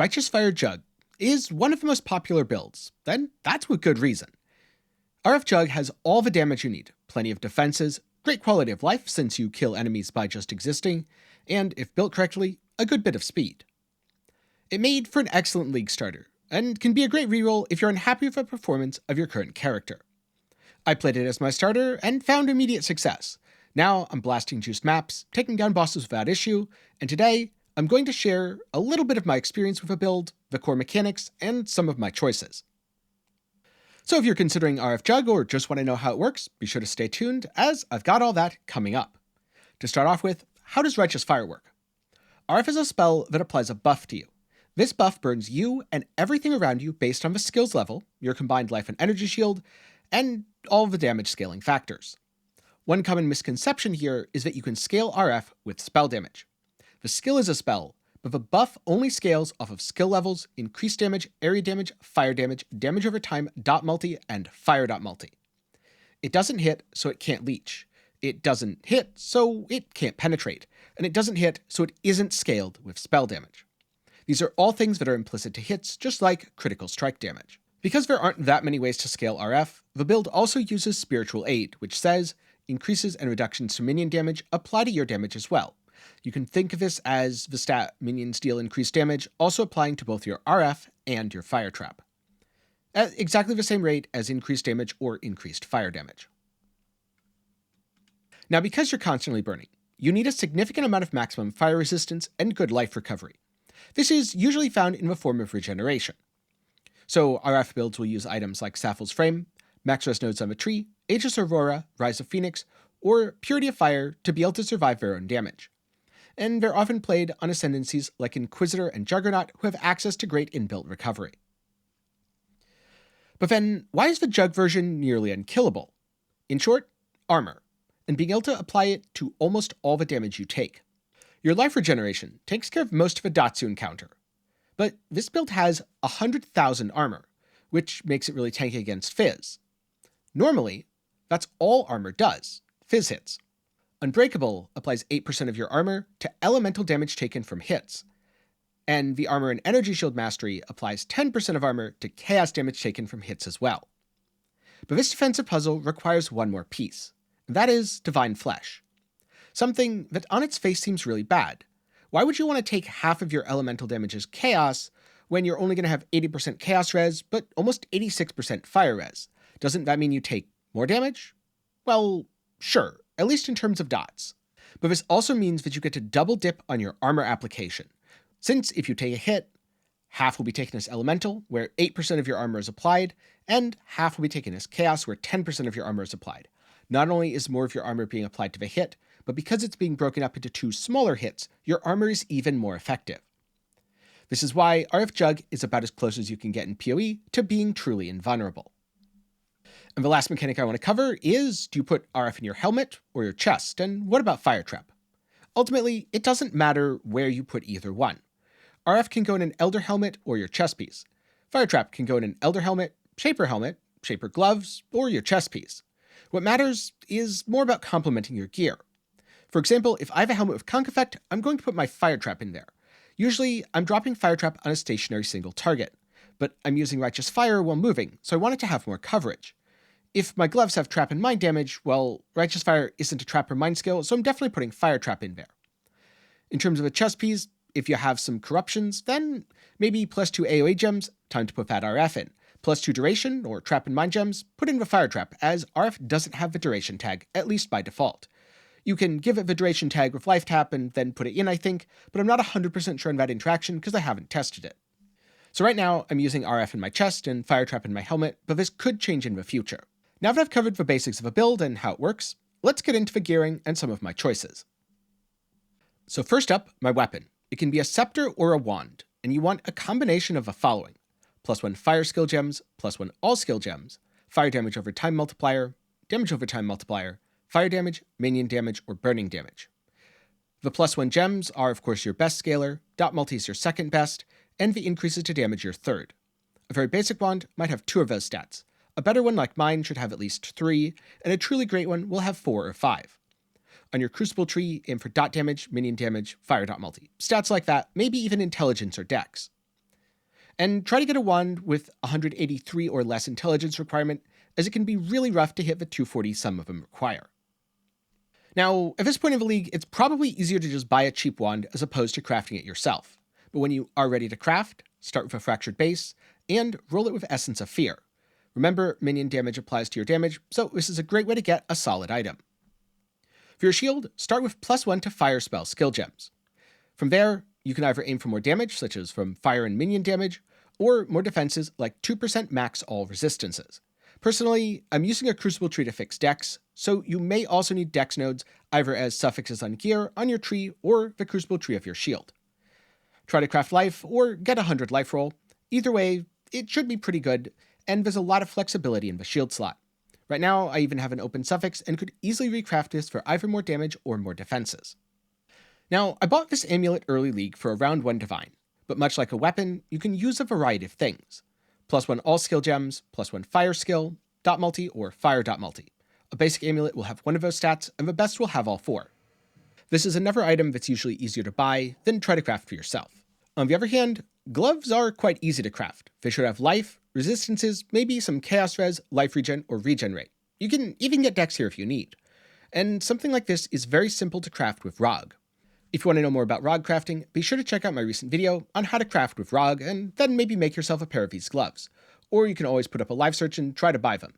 Righteous Fire Jugg is one of the most popular builds, then that's with good reason. RF Jugg has all the damage you need, plenty of defenses, great quality of life since you kill enemies by just existing, and if built correctly, a good bit of speed. It made for an excellent league starter, and can be a great reroll if you're unhappy with the performance of your current character. I played it as my starter and found immediate success. Now I'm blasting juiced maps, taking down bosses without issue, and today I'm going to share a little bit of my experience with a build, the core mechanics, and some of my choices. So if you're considering RF Jugg or just want to know how it works, be sure to stay tuned as I've got all that coming up. To start off with, how does Righteous Fire work? RF is a spell that applies a buff to you. This buff burns you and everything around you based on the skills level, your combined life and energy shield, and all of the damage scaling factors. One common misconception here is that you can scale RF with spell damage. The skill is a spell, but the buff only scales off of skill levels, increased damage, area damage, fire damage, damage over time, dot multi, and fire dot multi. It doesn't hit, so it can't leech. It doesn't hit, so it can't penetrate. And it doesn't hit, so it isn't scaled with spell damage. These are all things that are implicit to hits, just like critical strike damage. Because there aren't that many ways to scale RF, the build also uses Spiritual Aid, which says, increases and reductions to minion damage apply to your damage as well. You can think of this as the stat minions deal increased damage, also applying to both your RF and your fire trap. At exactly the same rate as increased damage or increased fire damage. Now because you're constantly burning, you need a significant amount of maximum fire resistance and good life recovery. This is usually found in the form of regeneration. So RF builds will use items like Sappho's Frame, Max Res Nodes on the Tree, Aegis Aurora, Rise of Phoenix, or Purity of Fire to be able to survive their own damage. And they're often played on ascendancies like Inquisitor and Juggernaut who have access to great inbuilt recovery. But then, why is the Jugg version nearly unkillable? In short, armor, and being able to apply it to almost all the damage you take. Your life regeneration takes care of most of the dots you encounter, but this build has 100,000 armor, which makes it really tanky against Fizz. Normally, that's all armor does, Fizz hits. Unbreakable applies 8% of your armor to elemental damage taken from hits, and the Armor and Energy Shield Mastery applies 10% of armor to chaos damage taken from hits as well. But this defensive puzzle requires one more piece, and that is Divine Flesh. Something that on its face seems really bad. Why would you want to take half of your elemental damage as chaos when you're only going to have 80% chaos res, but almost 86% fire res? Doesn't that mean you take more damage? Well, sure, at least in terms of dots. But this also means that you get to double dip on your armor application. Since if you take a hit, half will be taken as elemental, where 8% of your armor is applied, and half will be taken as chaos, where 10% of your armor is applied. Not only is more of your armor being applied to the hit, but because it's being broken up into two smaller hits, your armor is even more effective. This is why RF Jugg is about as close as you can get in PoE to being truly invulnerable. And the last mechanic I want to cover is, do you put RF in your helmet or your chest, and what about Fire Trap? Ultimately, it doesn't matter where you put either one. RF can go in an Elder Helmet or your chest piece. Fire Trap can go in an Elder Helmet, Shaper Gloves, or your chest piece. What matters is more about complementing your gear. For example, if I have a helmet with Conk Effect, I'm going to put my Fire Trap in there. Usually, I'm dropping Fire Trap on a stationary single target, but I'm using Righteous Fire while moving, so I want it to have more coverage. If my gloves have Trap and Mind damage, well, Righteous Fire isn't a Trap or Mind skill, so I'm definitely putting Fire Trap in there. In terms of a chest piece, if you have some corruptions, then maybe +2 AoE gems, time to put that RF in. +2 duration, or Trap and Mind gems, put in the Fire Trap, as RF doesn't have the duration tag, at least by default. You can give it the duration tag with Life Tap and then put it in, I think, but I'm not 100% sure on that interaction because I haven't tested it. So right now, I'm using RF in my chest and Fire Trap in my helmet, but this could change in the future. Now that I've covered the basics of a build and how it works, let's get into the gearing and some of my choices. So first up, my weapon. It can be a scepter or a wand, and you want a combination of the following: +1 fire skill gems, +1 all skill gems, fire damage over time multiplier, damage over time multiplier, fire damage, minion damage, or burning damage. The +1 gems are of course your best scaler, dot multi is your second best, and the increases to damage your third. A very basic wand might have 2 of those stats. A better one like mine should have at least 3, and a truly great one will have 4 or 5. On your Crucible tree, aim for dot damage, minion damage, fire dot multi. Stats like that, maybe even intelligence or dex. And try to get a wand with 183 or less intelligence requirement, as it can be really rough to hit the 240 some of them require. Now, at this point of the league, it's probably easier to just buy a cheap wand as opposed to crafting it yourself. But when you are ready to craft, start with a fractured base, and roll it with Essence of Fear. Remember, minion damage applies to your damage, so this is a great way to get a solid item. For your shield, start with +1 to fire spell skill gems. From there, you can either aim for more damage, such as from fire and minion damage, or more defenses like 2% max all resistances. Personally, I'm using a Crucible tree to fix dex, so you may also need dex nodes either as suffixes on gear on your tree or the Crucible tree of your shield. Try to craft life or get 100 life roll. Either way, it should be pretty good, and there's a lot of flexibility in the shield slot. Right now, I even have an open suffix and could easily recraft this for either more damage or more defenses. Now, I bought this amulet early league for a round 1 divine, but much like a weapon, you can use a variety of things. +1 all skill gems, +1 fire skill, dot multi, or fire dot multi. A basic amulet will have one of those stats, and the best will have all 4. This is another item that's usually easier to buy than try to craft for yourself. On the other hand, gloves are quite easy to craft. They should have life, resistances, maybe some chaos res, life regen, or regen rate. You can even get dex here if you need. And something like this is very simple to craft with ROG. If you want to know more about ROG crafting, be sure to check out my recent video on how to craft with ROG and then maybe make yourself a pair of these gloves. Or you can always put up a live search and try to buy them.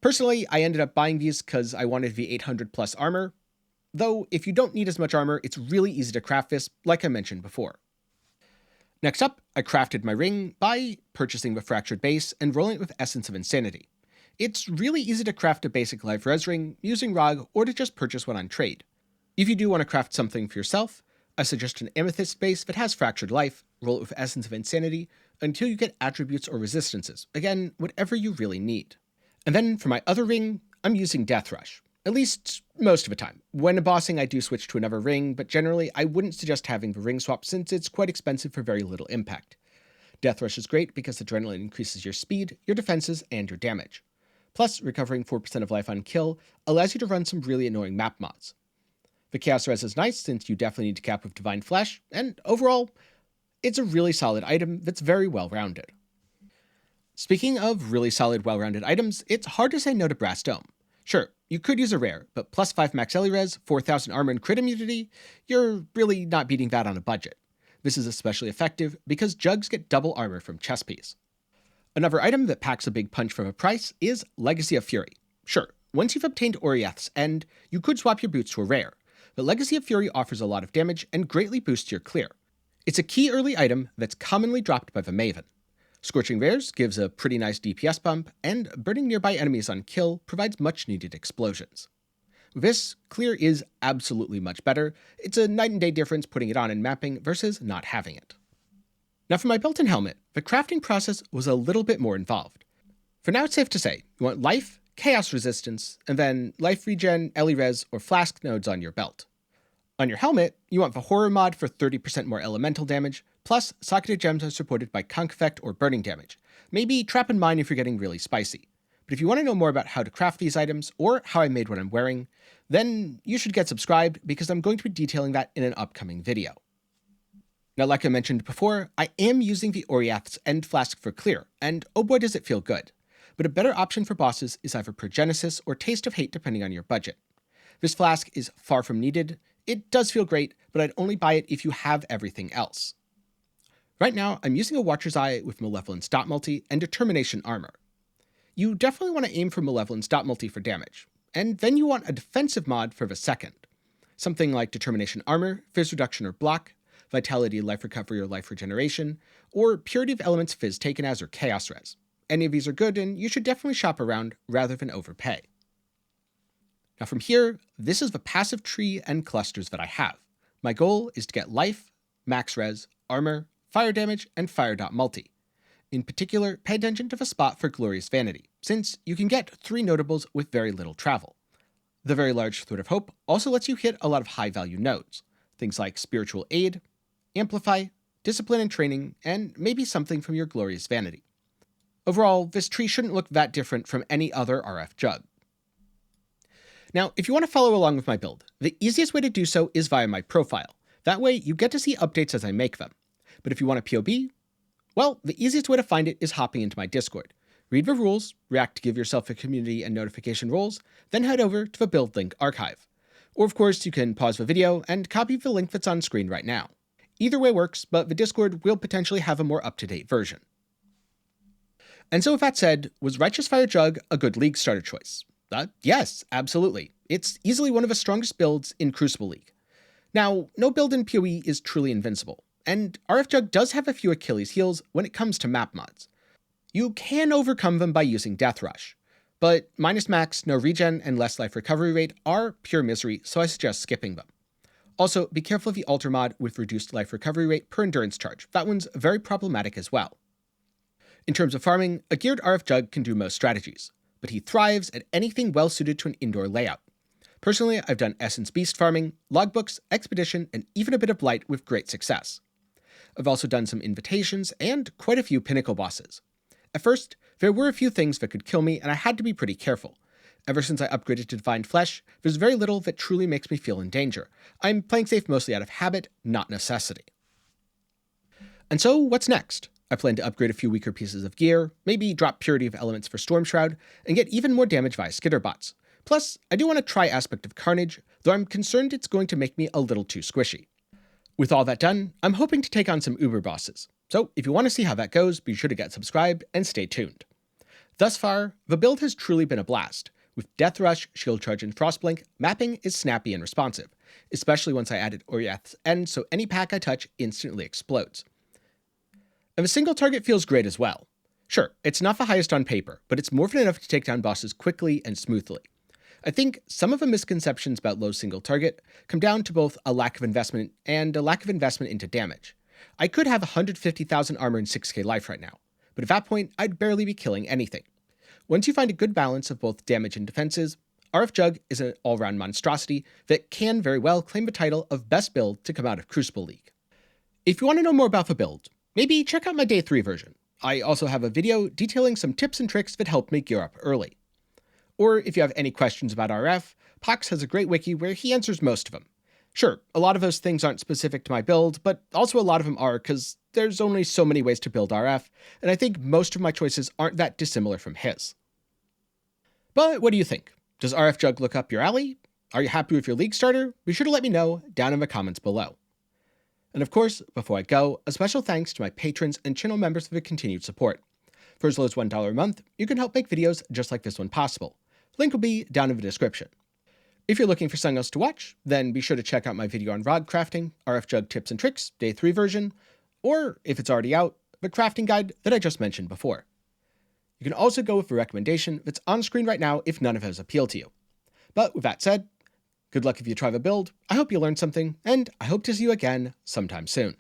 Personally, I ended up buying these because I wanted the 800 plus armor, though if you don't need as much armor, it's really easy to craft this, like I mentioned before. Next up, I crafted my ring by purchasing the fractured base and rolling it with Essence of Insanity. It's really easy to craft a basic life res ring using ROG or to just purchase one on trade. If you do want to craft something for yourself, I suggest an amethyst base that has fractured life, roll it with Essence of Insanity, until you get attributes or resistances, again, whatever you really need. And then for my other ring, I'm using Death Rush, at least most of the time. When bossing, I do switch to another ring, but generally I wouldn't suggest having the ring swap since it's quite expensive for very little impact. Death Rush is great because adrenaline increases your speed, your defenses, and your damage. Plus, recovering 4% of life on kill allows you to run some really annoying map mods. The Chaos Res is nice since you definitely need to cap with Divine Flesh, and overall, it's a really solid item that's very well-rounded. Speaking of really solid, well-rounded items, it's hard to say no to Brass Dome. Sure, you could use a rare, but +5 max Ellie res, 4000 armor and crit immunity, you're really not beating that on a budget. This is especially effective because Juggs get double armor from chest piece. Another item that packs a big punch from a price is Legacy of Fury. Sure, once you've obtained Orieth's End, you could swap your boots to a rare, but Legacy of Fury offers a lot of damage and greatly boosts your clear. It's a key early item that's commonly dropped by the Maven. Scorching Rares gives a pretty nice DPS bump, and burning nearby enemies on kill provides much needed explosions. With this, clear is absolutely much better. It's a night and day difference putting it on in mapping versus not having it. Now for my belt and helmet, the crafting process was a little bit more involved. For now it's safe to say, you want life, chaos resistance, and then life regen, Ellie res, or flask nodes on your belt. On your helmet, you want the horror mod for 30% more elemental damage, plus socketed gems are supported by conk effect or burning damage. Maybe trap and mine if you're getting really spicy. But if you want to know more about how to craft these items, or how I made what I'm wearing, then you should get subscribed because I'm going to be detailing that in an upcoming video. Now, like I mentioned before, I am using the Orieth's End Flask for clear, and oh boy does it feel good. But a better option for bosses is either Progenesis or Taste of Hate depending on your budget. This flask is far from needed. It does feel great, but I'd only buy it if you have everything else. Right now, I'm using a Watcher's Eye with Malevolence Dot Multi and Determination Armor. You definitely want to aim for Malevolence Dot Multi for damage, and then you want a defensive mod for the second. Something like Determination Armor, Fizz Reduction or Block, Vitality, Life Recovery or Life Regeneration, or Purity of Elements Fizz taken as or Chaos Res. Any of these are good, and you should definitely shop around rather than overpay. Now from here, this is the passive tree and clusters that I have. My goal is to get life, max res, armor, fire damage, and fire dot multi. In particular, pay attention to the spot for Glorious Vanity, since you can get 3 notables with very little travel. The very large Thread of Hope also lets you hit a lot of high-value nodes, things like Spiritual Aid, Amplify, Discipline and Training, and maybe something from your Glorious Vanity. Overall, this tree shouldn't look that different from any other RF Jugg. Now, if you want to follow along with my build, the easiest way to do so is via my profile. That way, you get to see updates as I make them. But if you want a POV, Well, the easiest way to find it is hopping into my Discord. Read the rules, react to give yourself a community and notification roles, then head over to the build link archive. Or of course, you can pause the video and copy the link that's on screen right now. Either way works, but the Discord will potentially have a more up-to-date version. And so with that said, was Righteous Fire Jugg a good League starter choice? Yes, absolutely. It's easily one of the strongest builds in Crucible League. Now, no build in PoE is truly invincible, and RF Jugg does have a few Achilles heels when it comes to map mods. You can overcome them by using Death Rush, but minus max, no regen, and less life recovery rate are pure misery, so I suggest skipping them. Also, be careful of the Alter mod with reduced life recovery rate per endurance charge. That one's very problematic as well. In terms of farming, a geared RF Jugg can do most strategies, but he thrives at anything well suited to an indoor layout. Personally, I've done Essence Beast farming, logbooks, expedition, and even a bit of Blight with great success. I've also done some invitations and quite a few pinnacle bosses. At first, there were a few things that could kill me, and I had to be pretty careful. Ever since I upgraded to Divine Flesh, there's very little that truly makes me feel in danger. I'm playing safe mostly out of habit, not necessity. And so, what's next? I plan to upgrade a few weaker pieces of gear, maybe drop Purity of Elements for Storm Shroud, and get even more damage via Skitterbots. Plus, I do want to try Aspect of Carnage, though I'm concerned it's going to make me a little too squishy. With all that done, I'm hoping to take on some Uber bosses, so if you want to see how that goes, be sure to get subscribed and stay tuned. Thus far, the build has truly been a blast. With Death Rush, Shield Charge, and Frostblink, mapping is snappy and responsive, especially once I added Oriath's End, so any pack I touch instantly explodes. And the single target feels great as well. Sure, it's not the highest on paper, but it's more than enough to take down bosses quickly and smoothly. I think some of the misconceptions about low single target come down to both a lack of investment and a lack of investment into damage. I could have 150,000 armor and 6k life right now, but at that point, I'd barely be killing anything. Once you find a good balance of both damage and defenses, RF Jugg is an all-round monstrosity that can very well claim the title of best build to come out of Crucible League. If you want to know more about the build, maybe check out my Day 3 version. I also have a video detailing some tips and tricks that helped me gear up early. Or if you have any questions about RF, Pox has a great wiki where he answers most of them. Sure, a lot of those things aren't specific to my build, but also a lot of them are because there's only so many ways to build RF, and I think most of my choices aren't that dissimilar from his. But what do you think? Does RF Jugg look up your alley? Are you happy with your League starter? Be sure to let me know down in the comments below. And of course, before I go, a special thanks to my patrons and channel members for the continued support. For as low as $1 a month, you can help make videos just like this one possible. Link will be down in the description. If you're looking for something else to watch, then be sure to check out my video on rod crafting, RF Jugg tips and tricks, Day 3 version, or if it's already out, the crafting guide that I just mentioned before. You can also go with the recommendation that's on screen right now if none of those appeal to you. But with that said, good luck if you try the build, I hope you learned something, and I hope to see you again sometime soon.